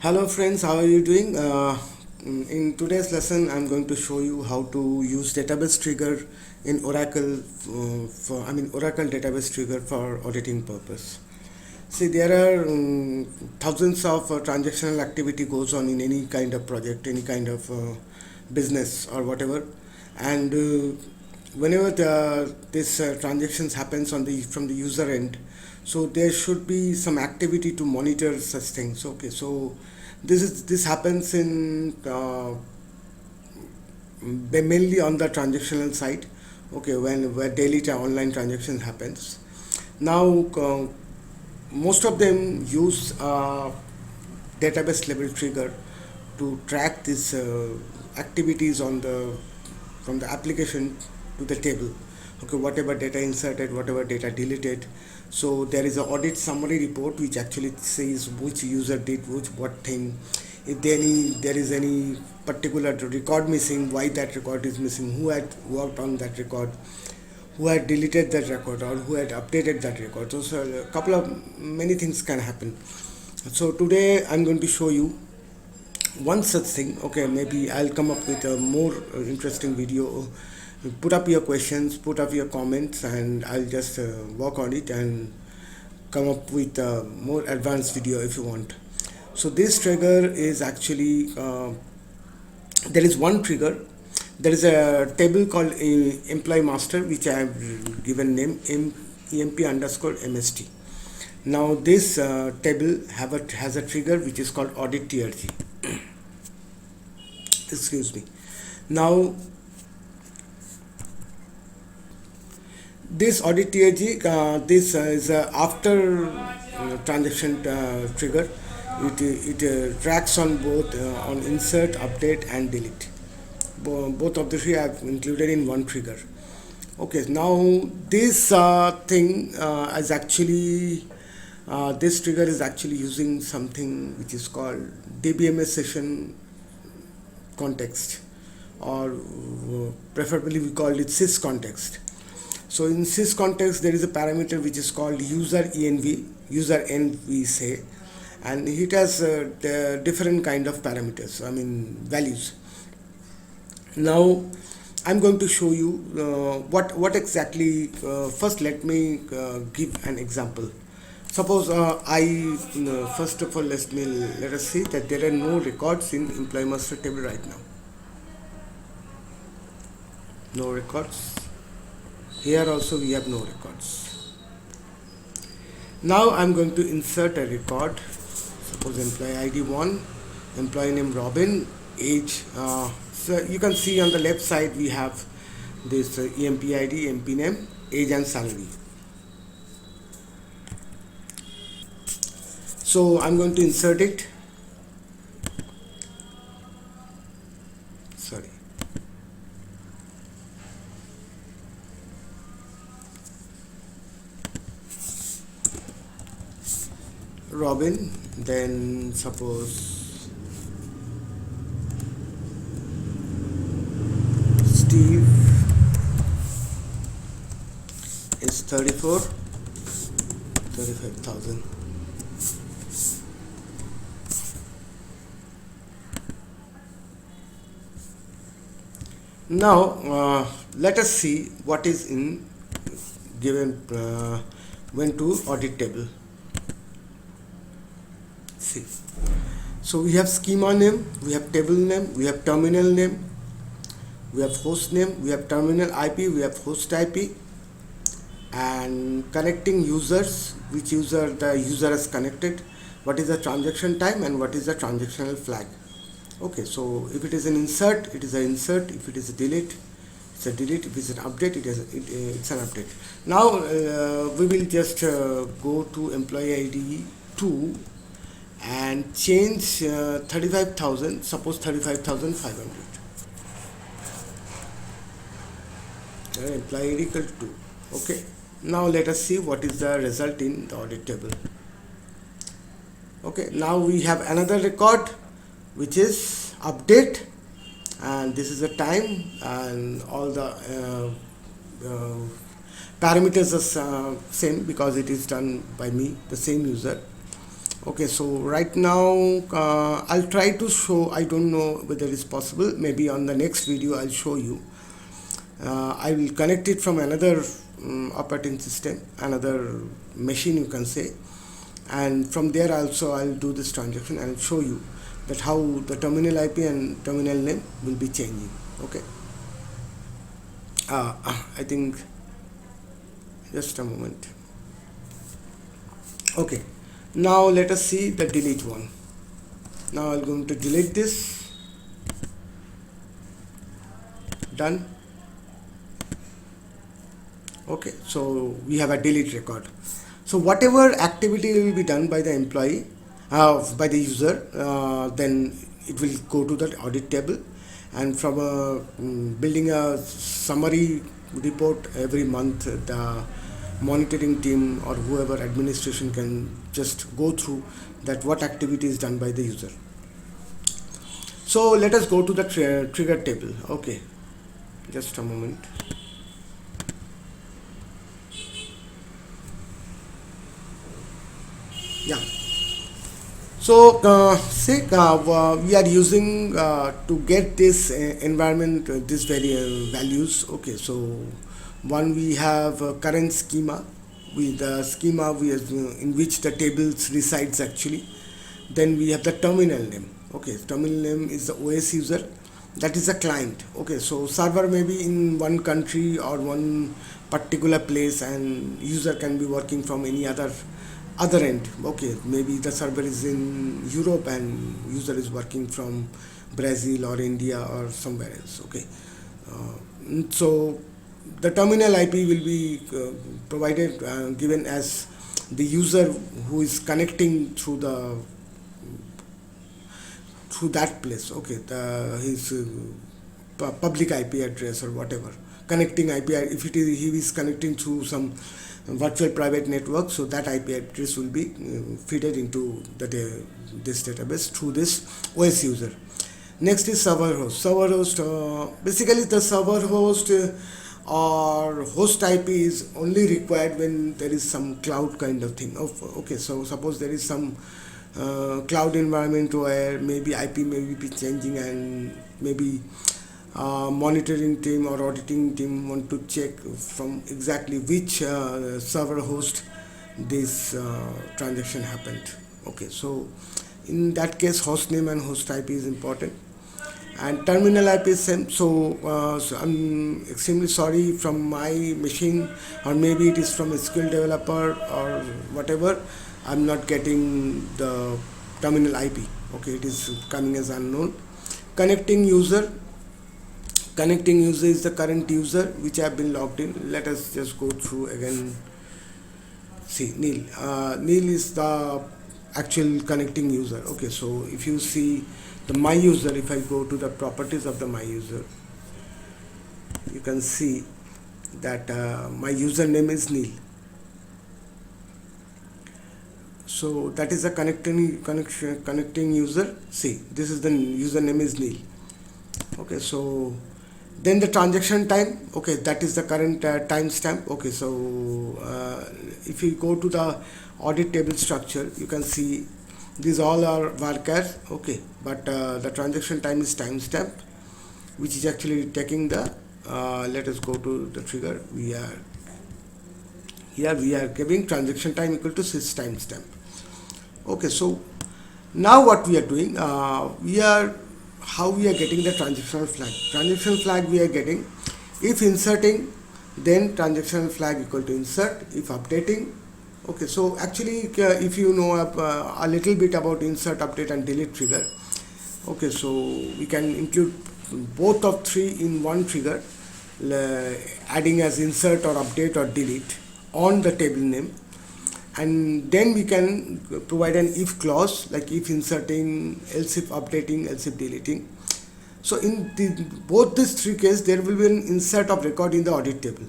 Hello friends, how are you doing? In today's lesson, I'm going to show you how to use database trigger in Oracle Oracle database trigger for auditing purpose. See, there are thousands of transactional activity goes on in any kind of project, any kind of business or whatever, and whenever this transactions happens on the from the user end, so there should be some activity to monitor such things. Okay, so this happens in mainly on the transactional side. Okay, when where daily online transaction happens. Now most of them use database level trigger to track these activities on the from the application to the table. Okay, whatever data inserted, whatever data deleted. So there is an audit summary report which actually says which user did which what thing. If there is any particular record missing, why that record is missing, who had worked on that record, who had deleted that record, or who had updated that record. So a couple of many things can happen. So today I'm going to show you one such thing. Okay, maybe I'll come up with a more interesting video. Put up your questions, put up your comments, and I'll just work on it and come up with a more advanced video if you want. So this trigger is actually there is one trigger. There is a table called employee master, which I have given name emp underscore mst. Now this table has a trigger which is called audit trg. Excuse me. Now this audit trg, this is after transaction trigger. It tracks on both on insert, update, and delete. Both of the three I've included in one trigger. Okay, now this thing is actually this trigger is actually using something which is called DBMS session context, or preferably we call it sys context. So in sys context there is a parameter which is called user env say, and it has different kind of parameters, values. Now I'm going to show you what exactly. First, let me give an example. Suppose first of all, let us see that there are no records in employee master table right now. No records. Here also we have no records. Now I'm going to insert a record. Suppose employee ID 1, employee name Robin, age. So you can see on the left side we have this EMP ID, EMP name, age, and salary. So I'm going to insert it. Sorry. Robin, then suppose Steve is 35,000. Now let us see what is in given when to audit table. See, so we have schema name, we have table name, we have terminal name, we have host name, we have terminal IP, we have host IP, and connecting users, which the user has connected, what is the transaction time, and what is the transactional flag. Okay, so if it is an insert, it is an insert. If it is a delete, it's a delete. If it's an update, it's an update. Now we will just go to employee ID 2 and change 35,000, suppose 35,500. Employee ID equal to 2. Okay, now let us see what is the result in the audit table. Okay, now we have another record which is update, and this is the time, and all the parameters are same because it is done by me, the same user. Okay, so right now I'll try to show. I don't know whether it's possible. Maybe on the next video I'll show you. I will connect it from another operating system, another machine you can say, and from there also I'll do this transaction and show you that how the terminal IP and terminal name will be changing. Okay. I think just a moment. Okay, now let us see the delete one. Now I'm going to delete this. Done. Okay, so we have a delete record. So whatever activity will be done by the employee, by the user, then it will go to the audit table, and from building a summary report every month, the monitoring team or whoever administration can just go through that what activity is done by the user. So let us go to the trigger table. Okay, just a moment. Yeah. So we are using to get this environment, this values. Okay, so one, we have current schema with the schema in which the tables resides actually. Then we have the terminal name. Okay, terminal name is the OS user, that is a client. Okay, so server may be in one country or one particular place, and user can be working from any other end. Okay, maybe the server is in Europe and user is working from Brazil or India or somewhere else. Okay, so the terminal IP will be provided, given as the user who is connecting through that place. Okay, his public IP address or whatever connecting IP. If he is connecting through some virtual private network, so that IP address will be fed into this database through this OS user. Next is server host. Server host, basically the server host or host IP is only required when there is some cloud kind of thing. Okay, so suppose there is some cloud environment where maybe IP may be changing, and maybe monitoring team or auditing team want to check from exactly which server host this transaction happened. Okay, so in that case host name and host IP is important, and terminal IP is same. So I'm extremely sorry from my machine, or maybe it is from a skill developer or whatever, I'm not getting the terminal IP. Okay, it is coming as unknown. Connecting user is the current user which have been logged in. Let us just go through again. See, Neil is the actual connecting user. Okay, so if you see the my user, if I go to the properties of the my user, you can see that my username is Neil. So that is the connecting user. See, this is the username is Neil. Okay, so then the transaction time. Okay, that is the current timestamp. Okay, so if you go to the audit table structure, you can see these all are varchars. Okay, but the transaction time is timestamp, which is actually taking the let us go to the trigger. We are giving transaction time equal to sys timestamp. Okay, so now what we are doing, how we are getting the transactional flag. Transaction flag we are getting if inserting, then transaction flag equal to insert. If updating, okay, so actually if you know a little bit about insert, update and delete trigger, okay, so we can include both of three in one trigger, adding as insert or update or delete on the table name, and then we can provide an if clause like if inserting, else if updating, else if deleting. So in both these three cases, there will be an insert of record in the audit table.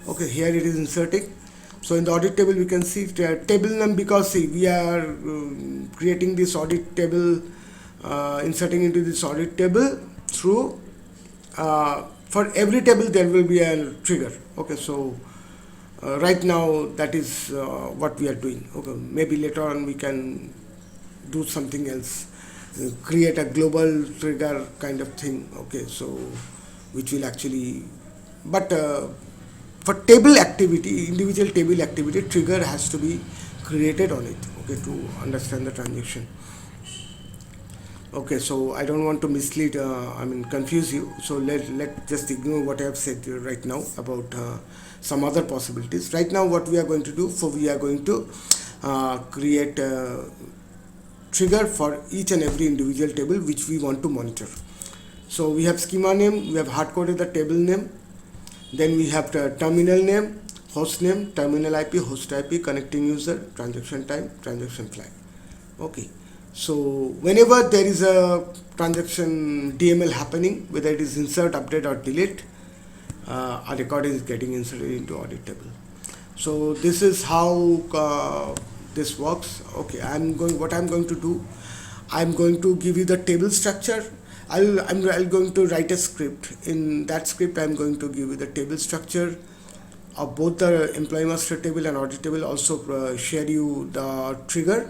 Okay, here it is inserting. So in the audit table we can see table name, because see we are creating this audit table, inserting into this audit table through for every table there will be a trigger. Okay, so right now that is what we are doing. Okay, maybe later on we can do something else, create a global trigger kind of thing. Okay, so which will actually, but for table activity, individual table activity, trigger has to be created on it. Okay, to understand the transaction. Okay, so I don't want to mislead, confuse you. So let just ignore what I have said right now about some other possibilities. Right now, what we are going to do, for we are going to create a trigger for each and every individual table which we want to monitor. So we have schema name, we have hard coded the table name, then we have the terminal name, host name, terminal IP, host IP, connecting user, transaction time, transaction flag. Okay, so whenever there is a transaction DML happening, whether it is insert, update or delete, a record is getting inserted into audit table. So this is how this works. Okay, what I'm going to do, I'm going to give you the table structure. I'm going to write a script. In that script, I'm going to give you the table structure of both the employee master table and audit table. Also share you the trigger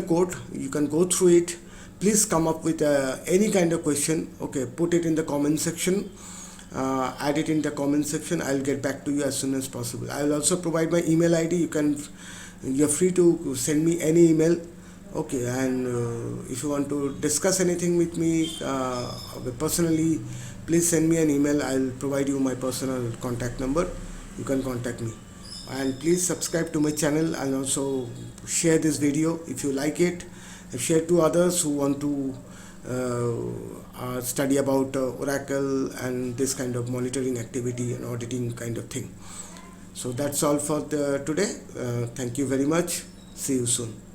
code. You can go through it. Please come up with any kind of question. Okay, put it in the comment section. Add it in the comment section. I'll get back to you as soon as possible. I will also provide my email ID. You're free to send me any email. Okay, and if you want to discuss anything with me personally, please send me an email. I'll provide you my personal contact number. You can contact me, and please subscribe to my channel and also share this video if you like it, and share to others who want to study about Oracle and this kind of monitoring activity and auditing kind of thing. So that's all for today. Thank you very much. See you soon.